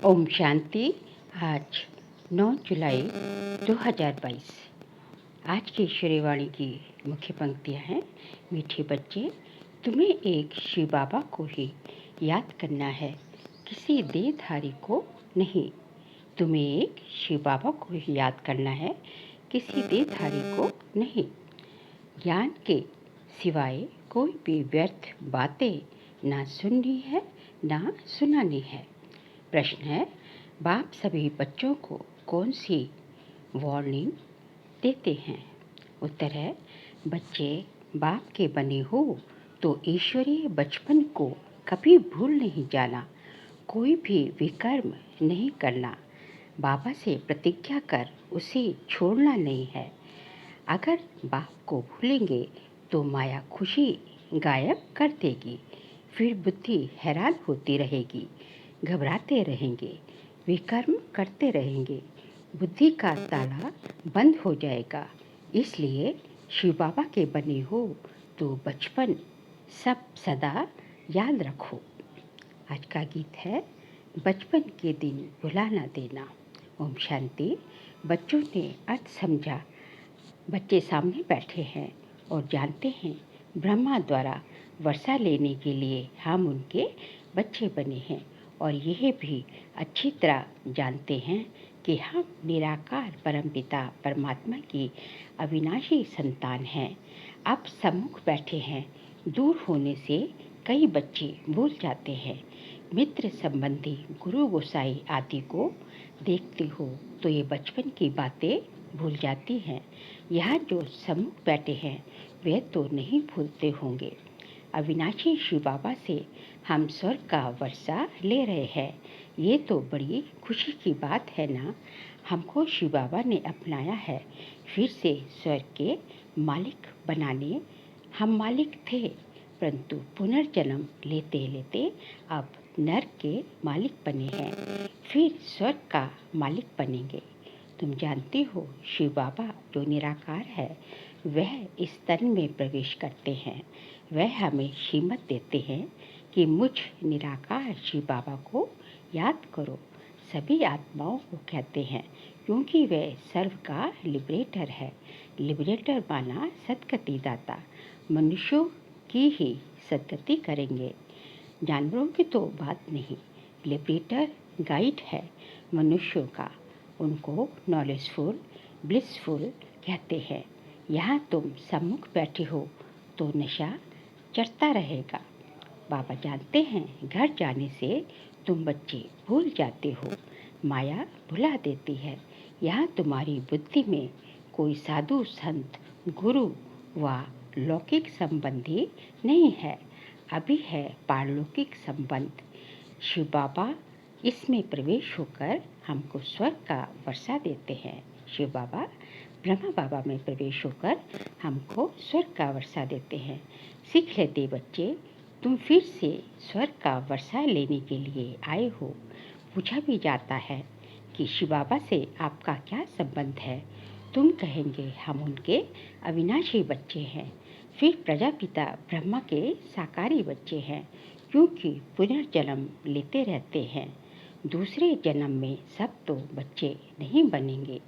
ओम शांति। आज 9 जुलाई 2022। आज की श्रीवाणी की मुख्य पंक्तियाँ हैं। मीठे बच्चे, तुम्हें एक शिव बाबा को ही याद करना है, किसी देहधारी को नहीं। तुम्हें एक शिव बाबा को ही याद करना है, किसी देहधारी को नहीं। ज्ञान के सिवाय कोई भी व्यर्थ बातें ना सुननी है ना सुनानी है। प्रश्न है, बाप सभी बच्चों को कौन सी वार्निंग देते हैं? उत्तर है, बच्चे बाप के बने हो तो ईश्वरीय बचपन को कभी भूल नहीं जाना, कोई भी विकर्म नहीं करना, बाबा से प्रतिज्ञा कर उसे छोड़ना नहीं है। अगर बाप को भूलेंगे तो माया खुशी गायब कर देगी, फिर बुद्धि हैरान होती रहेगी, घबराते रहेंगे, विकर्म करते रहेंगे, बुद्धि का ताला बंद हो जाएगा। इसलिए शिव बाबा के बने हो तो बचपन सब सदा याद रखो। आज का गीत है, बचपन के दिन भुला ना देना। ओम शांति। बच्चों ने अर्थ समझा। बच्चे सामने बैठे हैं और जानते हैं ब्रह्मा द्वारा वर्षा लेने के लिए हम उनके बच्चे बने हैं, और यह भी अच्छी तरह जानते हैं कि हम निराकार परमपिता परमात्मा की अविनाशी संतान हैं। अब सम्मुख बैठे हैं, दूर होने से कई बच्चे भूल जाते हैं। मित्र संबंधी गुरु गोसाई आदि को देखते हो तो ये बचपन की बातें भूल जाती हैं। यहाँ जो सम्मुख बैठे हैं वे तो नहीं भूलते होंगे। अविनाशी शिव बाबा से हम स्वर्ग का वर्षा ले रहे हैं, ये तो बड़ी खुशी की बात है ना। हमको शिव बाबा ने अपनाया है, फिर से स्वर्ग के मालिक बनाने। हम मालिक थे, परंतु पुनर्जन्म लेते लेते अब नरक के मालिक बने हैं, फिर स्वर्ग का मालिक बनेंगे। तुम जानती हो शिव बाबा जो निराकार है वह इस तन में प्रवेश करते हैं। वह हमें शीमत देते हैं कि मुझ निराकार शिव बाबा को याद करो। सभी आत्माओं को कहते हैं क्योंकि वह सर्व का लिबरेटर है। लिबरेटर माना सदगति दाता। मनुष्यों की ही सदगति करेंगे, जानवरों की तो बात नहीं। लिबरेटर गाइड है मनुष्यों का, उनको नॉलेजफुल ब्लिसफुल कहते हैं। यहाँ तुम सम्मुख बैठे हो तो नशा चढ़ता रहेगा। बाबा जानते हैं घर जाने से तुम बच्चे भूल जाते हो, माया भुला देती है। यहाँ तुम्हारी बुद्धि में कोई साधु संत गुरु व लौकिक संबंधी नहीं है, अभी है पारलौकिक संबंध। शिव बाबा इसमें प्रवेश होकर हमको स्वर्ग का वर्षा देते हैं। शिव बाबा ब्रह्मा बाबा में प्रवेश होकर हमको स्वर्ग का वर्षा देते हैं। सीख लेते बच्चे, तुम फिर से स्वर्ग का वर्षा लेने के लिए आए हो। पूछा भी जाता है कि शिव बाबा से आपका क्या संबंध है? तुम कहेंगे हम उनके अविनाशी बच्चे हैं, फिर प्रजापिता ब्रह्मा के साकारी बच्चे हैं, क्योंकि पुनर्जन्म लेते रहते हैं। दूसरे जन्म में सब तो बच्चे नहीं बनेंगे।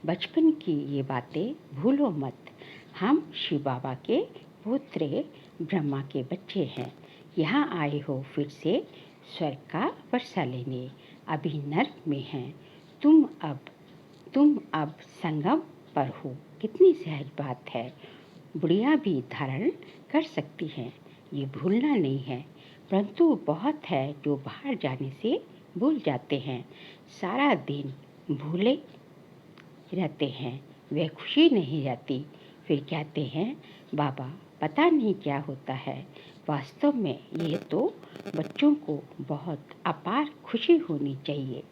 बचपन की ये बातें भूलो मत। हम शिव बाबा के पुत्र ब्रह्मा के बच्चे हैं। यहाँ आए हो फिर से स्वर्ग का वर्षा लेने। अभी नर्क में हैं। तुम अब संगम पर हो। कितनी सहज बात है, बुढ़िया भी धारण कर सकती हैं, ये भूलना नहीं है। परंतु बहुत है जो बाहर जाने से भूल जाते हैं, सारा दिन भूले रहते हैं, वे खुशी नहीं रहती। फिर कहते हैं बाबा पता नहीं क्या होता है। वास्तव में ये तो बच्चों को बहुत अपार खुशी होनी चाहिए।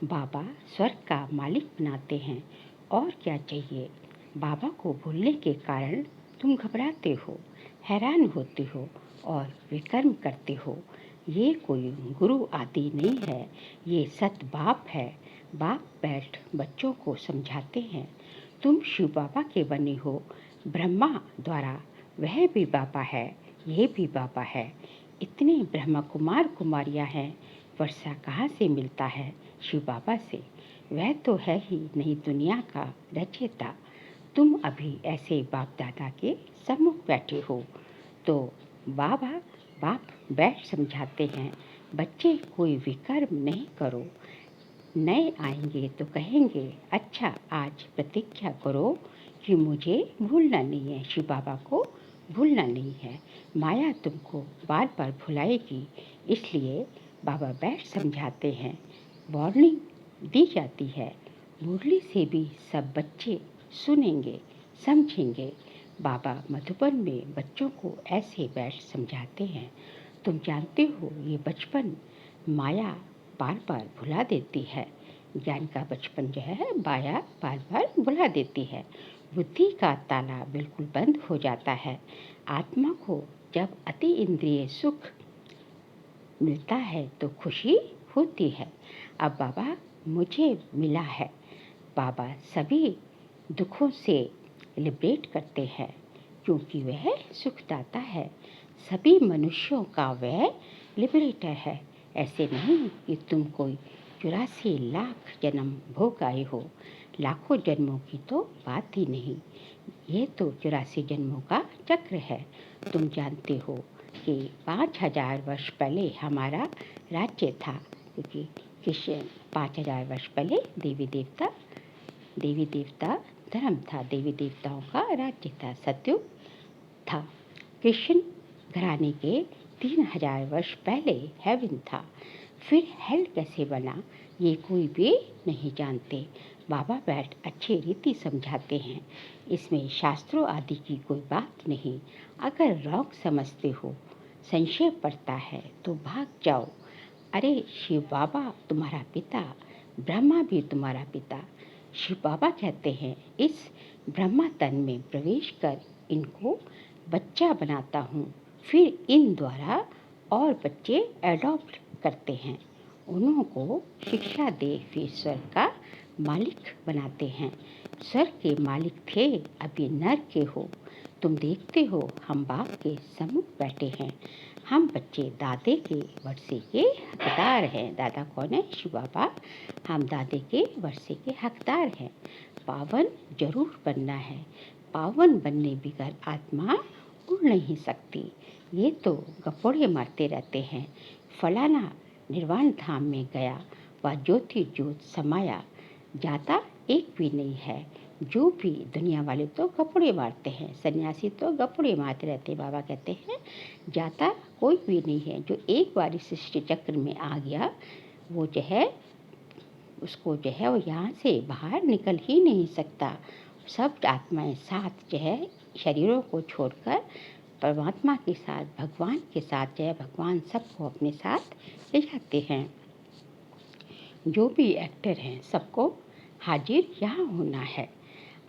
बाबा स्वर्ग का मालिक बनाते हैं, और क्या चाहिए। बाबा को भूलने के कारण तुम घबराते हो, हैरान होते हो और विकर्म करते हो। ये कोई गुरु आदि नहीं है, ये सत बाप है। बाप बैठ बच्चों को समझाते हैं, तुम शिव बाबा के बने हो। ब्रह्मा द्वारा वह भी बाबा है, ये भी बाबा है। इतने ब्रह्मा कुमार कुमारियाँ हैं वर्षा कहाँ से मिलता है शिव बाबा से, वह तो है ही नहीं दुनिया का रचयिता। तुम अभी ऐसे बाप दादा के सम्मुख बैठे हो तो बाप बैठ समझाते हैं, बच्चे कोई विकर्म नहीं करो, नए आएंगे तो कहेंगे अच्छा आज प्रतिज्ञा करो कि मुझे भूलना नहीं है, शिव बाबा को भूलना नहीं है। माया तुमको बार बार भुलाएगी, इसलिए बाबा बैठ समझाते हैं, वार्निंग दी जाती है। मुरली से भी सब बच्चे सुनेंगे समझेंगे। बाबा मधुबन में बच्चों को ऐसे बैठ समझाते हैं, तुम जानते हो ये बचपन माया बार बार भुला देती है। ज्ञान का बचपन जो है माया बार बार भुला देती है। बुद्धि का ताला बिल्कुल बंद हो जाता है। आत्मा को जब अति इंद्रिय सुख मिलता है तो खुशी होती है। अब बाबा मुझे मिला है। बाबा सभी दुखों से लिबरेट करते हैं क्योंकि वह सुखदाता है। सभी मनुष्यों का वह लिबरेटर है। ऐसे नहीं कि तुम कोई 84 लाख जन्म भोग आए हो, लाखों जन्मों की तो बात ही नहीं। ये तो 84 जन्मों का चक्र है। तुम जानते हो कि 5000 वर्ष पहले हमारा राज्य था, क्योंकि कृष्ण 5000 वर्ष पहले देवी देवता धर्म था, देवी देवताओं का राज्य था, सतयुग था। कृष्ण घराने के 3000 वर्ष पहले हेवन था। फिर हेल कैसे बना ये कोई भी नहीं जानते। बाबा बैठ अच्छी रीति समझाते हैं, इसमें शास्त्रों आदि की कोई बात नहीं। अगर रॉन्ग समझते हो, संशय पड़ता है तो भाग जाओ। अरे शिव बाबा तुम्हारा पिता, ब्रह्मा भी तुम्हारा पिता। शिव बाबा कहते हैं इस ब्रह्मा तन में प्रवेश कर इनको बच्चा बनाता हूँ, फिर इन द्वारा और बच्चे एडॉप्ट करते हैं, उन्हों को शिक्षा दे फिर स्वर्ग का मालिक बनाते हैं। स्वर्ग के मालिक थे, अभी नर्क के हो। तुम देखते हो हम बाप के सम्मुख बैठे हैं, हम बच्चे दादे के वर्षे के हकदार हैं। दादा कौन है? शिव बाबा। हम दादे के वर्षे के हकदार हैं। पावन जरूर बनना है, पावन बनने बगैर आत्मा उड़ नहीं सकती। ये तो गपोड़े मारते रहते हैं, फलाना निर्वाण धाम में गया, वह ज्योति ज्योत समाया, जाता एक भी नहीं है। जो भी दुनिया वाले तो गपोड़े मारते हैं, सन्यासी तो गपोड़े मारते रहते हैं। बाबा कहते हैं जाता कोई भी नहीं है। जो एक बार इस सृष्टि चक्र में आ गया वो जो है उसको जो है वो यहाँ से बाहर निकल ही नहीं सकता। सब आत्माएं साथ जो है शरीरों को छोड़कर परमात्मा के साथ, भगवान के साथ जो है भगवान सबको अपने साथ ले जाते हैं। जो भी एक्टर हैं सबको हाजिर यहाँ होना है।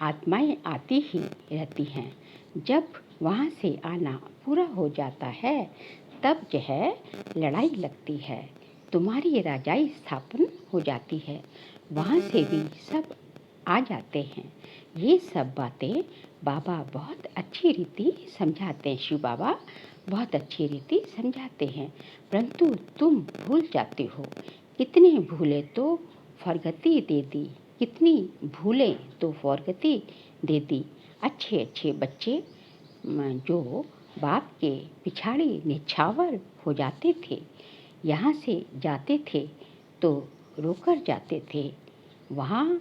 आत्माएं आती ही रहती हैं। जब वहाँ से आना पूरा हो जाता है तब जो है लड़ाई लगती है, तुम्हारी राजाई स्थापन हो जाती है, वहाँ से भी सब आ जाते हैं। ये सब बातें बाबा बहुत अच्छी रीति समझाते हैं। शिव बाबा बहुत अच्छी रीति समझाते हैं, परंतु तुम भूल जाते हो। कितने भूले तो फरगति दे दी, कितनी भूले तो फरगति दे दी। अच्छे अच्छे बच्चे जो बाप के पिछाड़ी निछावर हो जाते थे, यहाँ से जाते थे तो रोकर जाते थे। वहाँ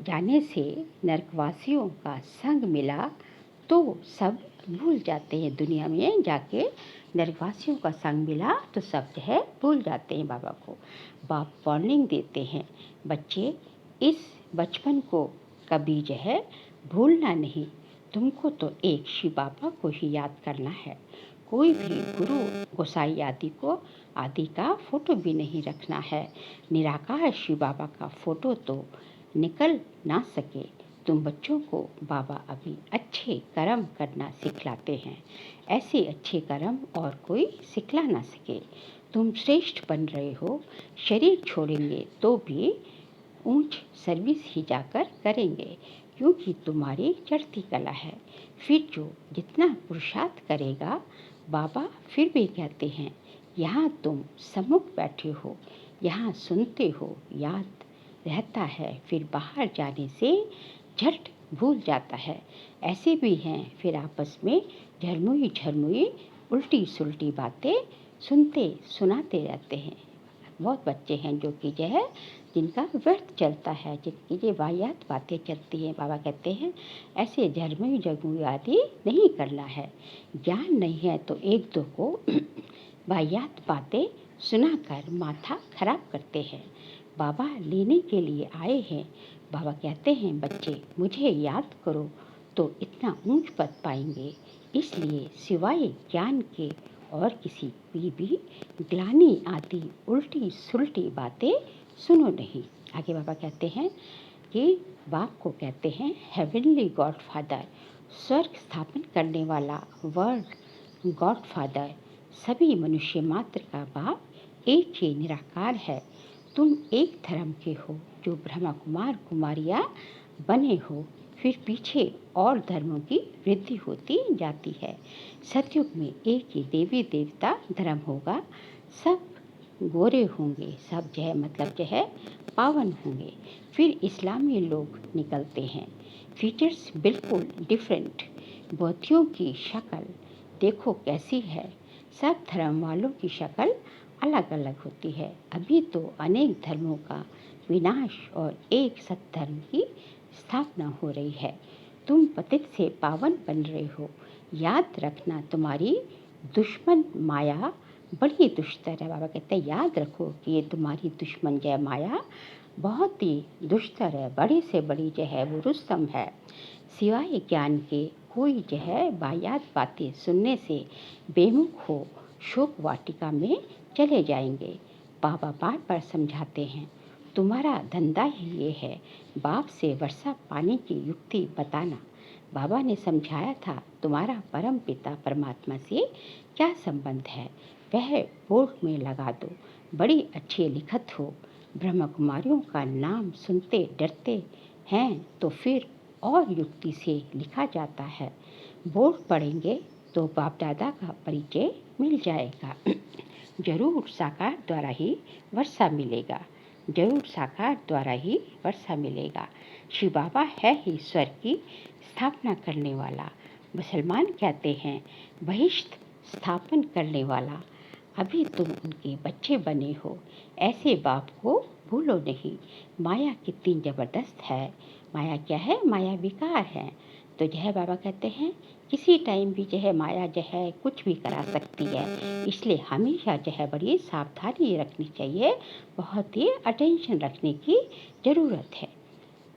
जाने से नरकवासियों का संग मिला तो सब भूल जाते हैं। दुनिया में जाके नरकवासियों का संग मिला तो सब जो है भूल जाते हैं बाबा को। बाप वार्निंग देते हैं, बच्चे इस बचपन को कभी जो है भूलना नहीं। तुमको तो एक शिव बाबा को ही याद करना है। कोई भी गुरु गोसाई आदि का फोटो भी नहीं रखना है। निराकार शिव बाबा का फोटो तो निकल ना सके। तुम बच्चों को बाबा अभी अच्छे कर्म करना सिखलाते हैं, ऐसे अच्छे कर्म और कोई सिखला ना सके। तुम श्रेष्ठ बन रहे हो, शरीर छोड़ेंगे तो भी ऊंच सर्विस ही जाकर करेंगे, क्योंकि तुम्हारी चढ़ती कला है। फिर जो जितना पुरुषार्थ करेगा, बाबा फिर भी कहते हैं यहाँ तुम सम्मुख बैठे हो, यहाँ सुनते हो, याद रहता है, फिर बाहर जाने से झट भूल जाता है। ऐसे भी हैं फिर आपस में झरमुई झरमुई उल्टी सुलटी बातें सुनते सुनाते रहते हैं। बहुत बच्चे हैं जो कि जो है जिनका व्यर्थ चलता है, जिनकी जो वाहियात बातें चलती हैं। बाबा कहते हैं ऐसे झरमुई झरमुई आदि नहीं करना है। ज्ञान नहीं है तो एक दो को वाहियात बातें सुनाकर माथा खराब करते हैं। बाबा लेने के लिए आए हैं। बाबा कहते हैं बच्चे मुझे याद करो तो इतना ऊंच पद पाएंगे, इसलिए सिवाय ज्ञान के और किसी की भी ग्लानि आदि उल्टी सुलटी बातें सुनो नहीं। आगे बाबा कहते हैं कि बाप को कहते हैं हेवनली गॉड फादर, स्वर्ग स्थापन करने वाला वर्ल्ड गॉड फादर, सभी मनुष्य मात्र का बाप एक ही निराकार है। तुम एक धर्म के हो जो ब्रह्मा कुमार कुमारियाँ बने हो, फिर पीछे और धर्मों की वृद्धि होती जाती है। सतयुग में एक ही देवी देवता धर्म होगा, सब गोरे होंगे, सब जो है मतलब जो है पावन होंगे। फिर इस्लामी लोग निकलते हैं, फीचर्स बिल्कुल डिफरेंट। बौद्धियों की शक्ल देखो कैसी है, सब धर्म वालों की शक्ल अलग अलग होती है। अभी तो अनेक धर्मों का विनाश और एक सत्धर्म की स्थापना हो रही है। तुम पतित से पावन बन रहे हो। याद रखना तुम्हारी दुश्मन माया बड़ी दुष्टर है। बाबा कहते हैं याद रखो कि ये तुम्हारी दुश्मन जय माया बहुत ही दुष्टर है, बड़ी से बड़ी जो है वो रुस्तम है। सिवाय ज्ञान के कोई जो है वाहियात बातें सुनने से बेमुख हो शोक वाटिका में चले जाएंगे। बाबा बार बार समझाते हैं तुम्हारा धंधा ही ये है, बाप से वर्षा पानी की युक्ति बताना। बाबा ने समझाया था तुम्हारा परम पिता परमात्मा से क्या संबंध है, वह बोर्ड में लगा दो, बड़ी अच्छी लिखत हो। ब्रह्म कुमारियों का नाम सुनते डरते हैं तो फिर और युक्ति से लिखा जाता है। बोर्ड पढ़ेंगे तो बाप दादा का परिचय मिल जाएगा। जरूर साकार द्वारा ही वर्षा मिलेगा, जरूर साकार द्वारा ही वर्षा मिलेगा। शिव बाबा है ही स्वर्ग की स्थापना करने वाला। मुसलमान कहते हैं बहिष्ठ स्थापन करने वाला। अभी तुम उनके बच्चे बने हो, ऐसे बाप को भूलो नहीं। माया कितनी ज़बरदस्त है। माया क्या है, माया विकार है। तो जो है बाबा कहते हैं किसी टाइम भी जो है माया जो है कुछ भी करा सकती है, इसलिए हमेशा जो है बड़ी सावधानी रखनी चाहिए, बहुत ही अटेंशन रखने की ज़रूरत है।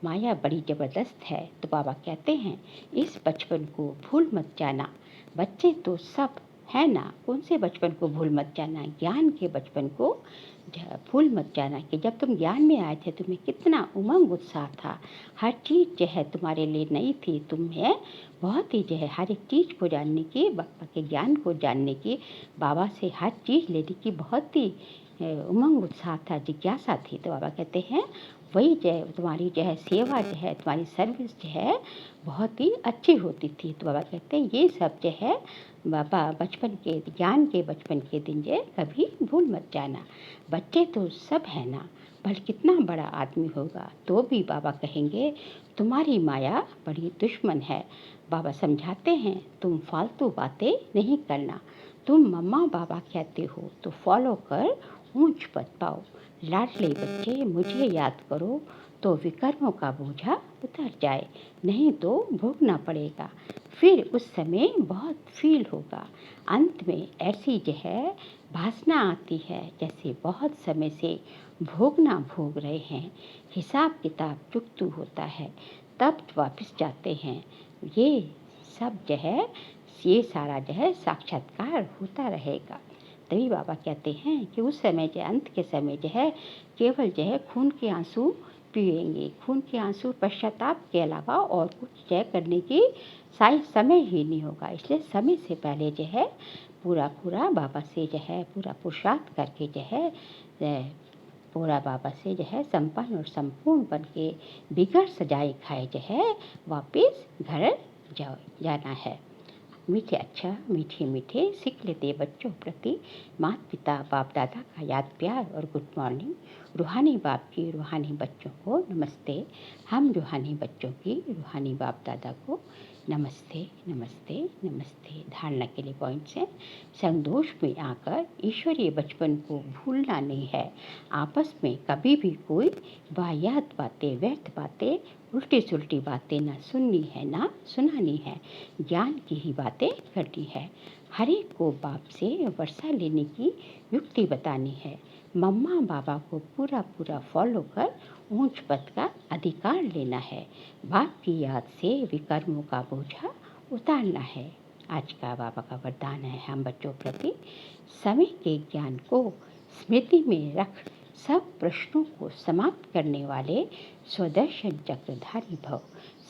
माया बड़ी ज़बरदस्त है। तो बाबा कहते हैं इस बचपन को भूल मत जाना। बच्चे तो सब है ना, कौन से बचपन को भूल मत जाना, ज्ञान के बचपन को भूल मत जाना कि जब तुम ज्ञान में आए थे तुम्हें कितना उमंग उत्साह था। हर चीज़ जो है तुम्हारे लिए नई थी, तुम्हें बहुत ही जो है हर एक चीज़ को जानने की, बाबा के ज्ञान को जानने की, बाबा से हर चीज़ लेने की बहुत ही उमंग उत्साह था, जिज्ञासा थी। तो बाबा कहते हैं वही जो है तुम्हारी जो है सेवा जो है, तुम्हारी सर्विस जो है बहुत ही अच्छी होती थी। तो बाबा कहते हैं ये सब जो है बाबा बचपन के ज्ञान के बचपन के दिन जो कभी भूल मत जाना। बच्चे तो सब है ना, भले कितना बड़ा आदमी होगा तो भी बाबा कहेंगे तुम्हारी माया बड़ी दुश्मन है। बाबा समझाते हैं तुम फालतू बातें नहीं करना, तुम मम्मा बाबा कहते हो तो फॉलो कर ऊंच पद पाओ। लाडले बच्चे मुझे याद करो तो विकर्मों का बोझा उतर जाए, नहीं तो भोगना पड़ेगा। फिर उस समय बहुत फील होगा। अंत में ऐसी जो है भासना आती है जैसे बहुत समय से भोगना भोग रहे हैं, हिसाब किताब चुकतू होता है, तब वापस जाते हैं। ये सब जो है ये सारा जो है साक्षात्कार होता रहेगा। तभी बाबा कहते हैं कि उस समय जो अंत के समय जो है केवल जो है खून के आंसू पिएंगे, खून के आंसू पश्चाताप के अलावा और कुछ जय करने की शायद समय ही नहीं होगा। इसलिए समय से पहले जो है पूरा पूरा बाबा से जो है पूरा पुरुषार्थ करके जो है पूरा बाबा से जो है संपन्न और संपूर्ण बन के बिगड़ सजाए खाए जो है वापस घर जाना है। मीठे अच्छा मीठे मीठे सीख लेते बच्चों प्रति माता पिता बाप दादा का याद प्यार और गुड मॉर्निंग। रूहानी बाप की रूहानी बच्चों को नमस्ते। हम रूहानी बच्चों की रूहानी बाप दादा को नमस्ते नमस्ते नमस्ते। धारणा के लिए पॉइंट्स हैं। संतोष में आकर ईश्वरीय बचपन को भूलना नहीं है। आपस में कभी भी कोई वाहियात बातें व्यर्थ बातें उल्टी सुल्टी बातें ना सुननी है ना सुनानी है। ज्ञान की ही बातें करनी है। हर एक को बाप से वर्षा लेने की युक्ति बतानी है। मम्मा बाबा को पूरा पूरा फॉलो कर ऊंच पद का अधिकार लेना है। बाप की याद से विकर्मों का बोझा उतारना है। आज का बाबा का वरदान है हम बच्चों प्रति समय के ज्ञान को स्मृति में रख सब प्रश्नों को समाप्त करने वाले स्वदर्शन चक्रधारी भव।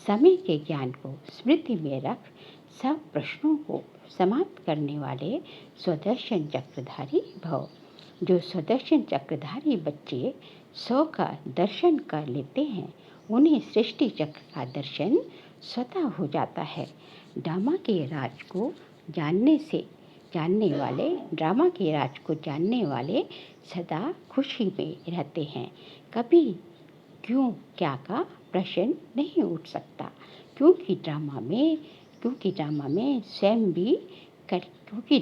समय के ज्ञान को स्मृति में रख सब प्रश्नों को समाप्त करने वाले स्वदर्शन चक्रधारी भव। जो स्वदर्शन चक्रधारी बच्चे 100 का दर्शन कर लेते हैं उन्हें सृष्टि चक्र का दर्शन स्वतः हो जाता है। ड्रामा के राज को जानने वाले सदा खुशी में रहते हैं। कभी क्यों क्या का प्रश्न नहीं उठ सकता क्योंकि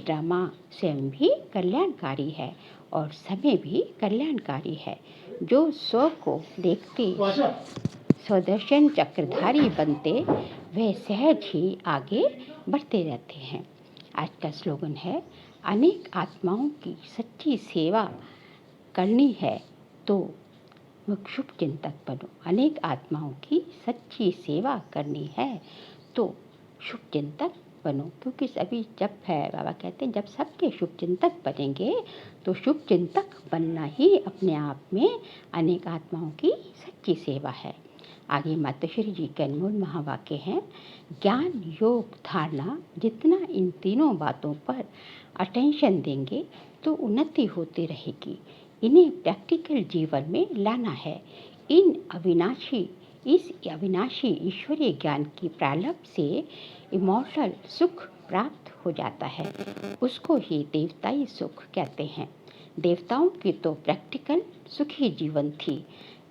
ड्रामा स्वयं भी कल्याणकारी है और समय भी कल्याणकारी है। जो स्व को देखते स्वदर्शन चक्रधारी बनते वे सहज ही आगे बढ़ते रहते हैं। आज का स्लोगन है अनेक आत्माओं की सच्ची सेवा करनी है तो शुभ चिंतक बनो। अनेक आत्माओं की सच्ची सेवा करनी है तो शुभ चिंतक बनो। क्योंकि अभी बाबा कहते हैं जब सबके शुभ चिंतक बनेंगे तो शुभ चिंतक बनना ही अपने आप में अनेक आत्माओं की सच्ची सेवा है। आगे मातोश्री जी के अनमोल महावाक्य हैं। ज्ञान योग धारणा जितना इन तीनों बातों पर अटेंशन देंगे तो उन्नति होती रहेगी। इन्हें प्रैक्टिकल जीवन में लाना है। इस अविनाशी ईश्वरीय ज्ञान की प्रारंभ से इमॉर्टल सुख प्राप्त हो जाता है। उसको ही देवताई सुख कहते हैं। देवताओं की तो प्रैक्टिकल सुखी जीवन थी।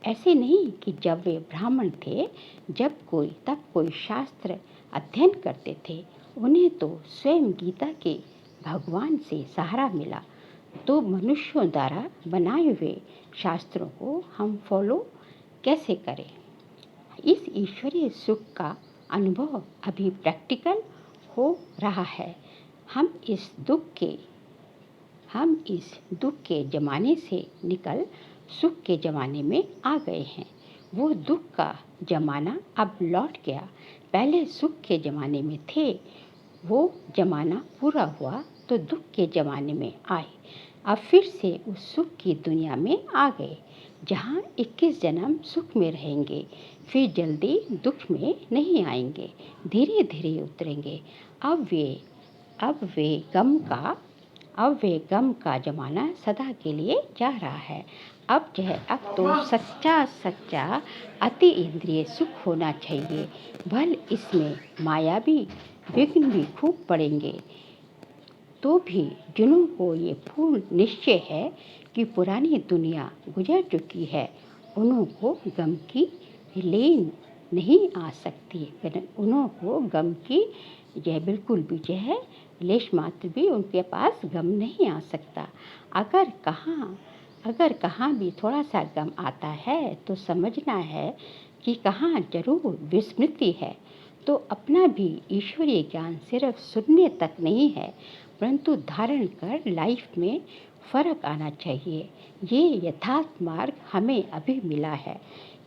ऐसे नहीं कि जब वे ब्राह्मण थे तब कोई शास्त्र अध्ययन करते थे। उन्हें तो स्वयं गीता के भगवान से सहारा मिला। तो मनुष्यों द्वारा बनाए हुए शास्त्रों को हम फॉलो कैसे करें? इस ईश्वरीय सुख का अनुभव अभी प्रैक्टिकल हो रहा है। हम इस दुख के ज़माने से निकल सुख के ज़माने में आ गए हैं। वो दुख का ज़माना अब लौट गया। पहले सुख के ज़माने में थे, वो ज़माना पूरा हुआ तो दुख के ज़माने में आए। अब फिर से उस सुख की दुनिया में आ गए जहाँ 21 जन्म सुख में रहेंगे, फिर जल्दी दुख में नहीं आएंगे, धीरे धीरे उतरेंगे। अब वे गम का ज़माना सदा के लिए जा रहा है। अब तो सच्चा अति इंद्रिय सुख होना चाहिए। भले इसमें मायावी विघ्न भी खूब पड़ेंगे तो भी जिन्हों को ये पूर्ण निश्चय है कि पुरानी दुनिया गुजर चुकी है उन्हों को गम की लेन नहीं आ सकती। उन्हों को गम की यह बिल्कुल भी लेश मात्र भी उनके पास गम नहीं आ सकता। अगर कहाँ भी थोड़ा सा गम आता है तो समझना है कि कहाँ जरूर विस्मृति है। तो अपना भी ईश्वरीय ज्ञान सिर्फ सुनने तक नहीं है परंतु धारण कर लाइफ में फ़र्क आना चाहिए। ये यथार्थ मार्ग हमें अभी मिला है।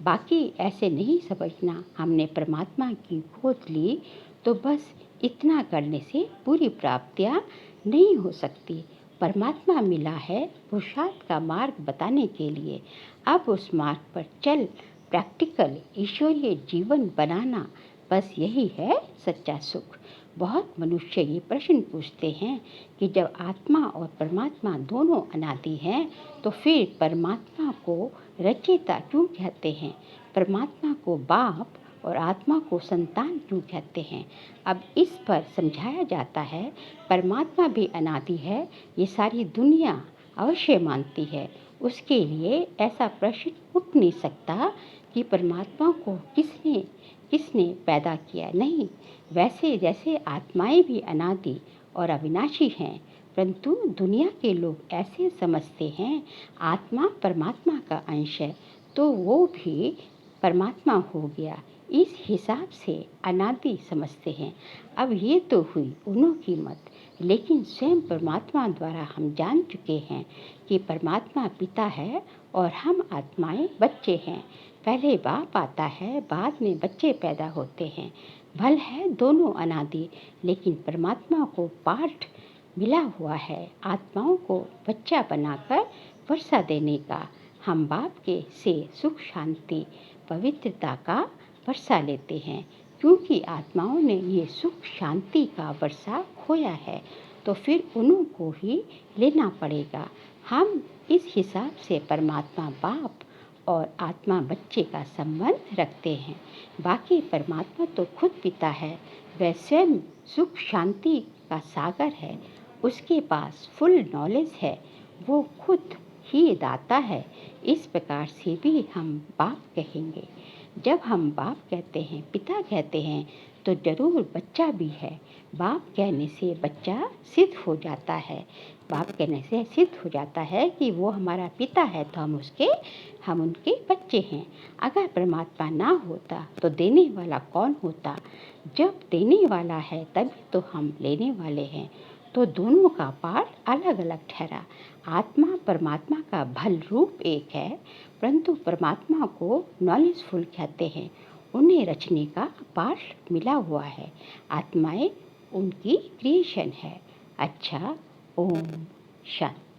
बाकी ऐसे नहीं समझना हमने परमात्मा की गोद ली तो बस इतना करने से पूरी प्राप्तियाँ नहीं हो सकती। परमात्मा मिला है पुरुषार्थ का मार्ग बताने के लिए। अब उस मार्ग पर चल प्रैक्टिकल ईश्वरीय जीवन बनाना, बस यही है सच्चा सुख। बहुत मनुष्य ये प्रश्न पूछते हैं कि जब आत्मा और परमात्मा दोनों अनादि हैं तो फिर परमात्मा को रचयिता क्यों कहते हैं? परमात्मा को बाप और आत्मा को संतान क्यों कहते हैं। अब इस पर समझाया जाता है, परमात्मा भी अनादि है, ये सारी दुनिया अवश्य मानती है। उसके लिए ऐसा प्रश्न उठ नहीं सकता कि परमात्मा को किसने किसने पैदा किया। नहीं, वैसे जैसे आत्माएं भी अनादि और अविनाशी हैं, परंतु दुनिया के लोग ऐसे समझते हैं आत्मा परमात्मा का अंश है तो वो भी परमात्मा हो गया, इस हिसाब से अनादि समझते हैं। अब ये तो हुई उन्हों की मत, लेकिन स्वयं परमात्मा द्वारा हम जान चुके हैं कि परमात्मा पिता है और हम आत्माएं बच्चे हैं। पहले बाप आता है, बाद में बच्चे पैदा होते हैं। भल है दोनों अनादि, लेकिन परमात्मा को पाठ मिला हुआ है आत्माओं को बच्चा बनाकर वर्षा देने का। हम बाप के से सुख शांति पवित्रता का वर्षा लेते हैं, क्योंकि आत्माओं ने ये सुख शांति का वर्षा खोया है, तो फिर उन्हों को ही लेना पड़ेगा। हम इस हिसाब से परमात्मा बाप और आत्मा बच्चे का संबंध रखते हैं। बाकी परमात्मा तो खुद पिता है, वह स्वयं सुख शांति का सागर है, उसके पास फुल नॉलेज है, वो खुद ही दाता है। इस प्रकार से भी हम बाप कहेंगे। जब हम बाप कहते हैं, पिता कहते हैं, तो जरूर बच्चा भी है। बाप कहने से बच्चा सिद्ध हो जाता है। बाप कहने से सिद्ध हो जाता है कि वो हमारा पिता है, तो हम उनके बच्चे हैं। अगर परमात्मा ना होता तो देने वाला कौन होता। जब देने वाला है तभी तो हम लेने वाले हैं, तो दोनों का पाठ अलग अलग ठहरा। आत्मा परमात्मा का भल रूप एक है, परंतु परमात्मा को नॉलेजफुल कहते हैं। उन्हें रचने का पाठ मिला हुआ है, आत्माएं उनकी क्रिएशन है। अच्छा, ओम शांति।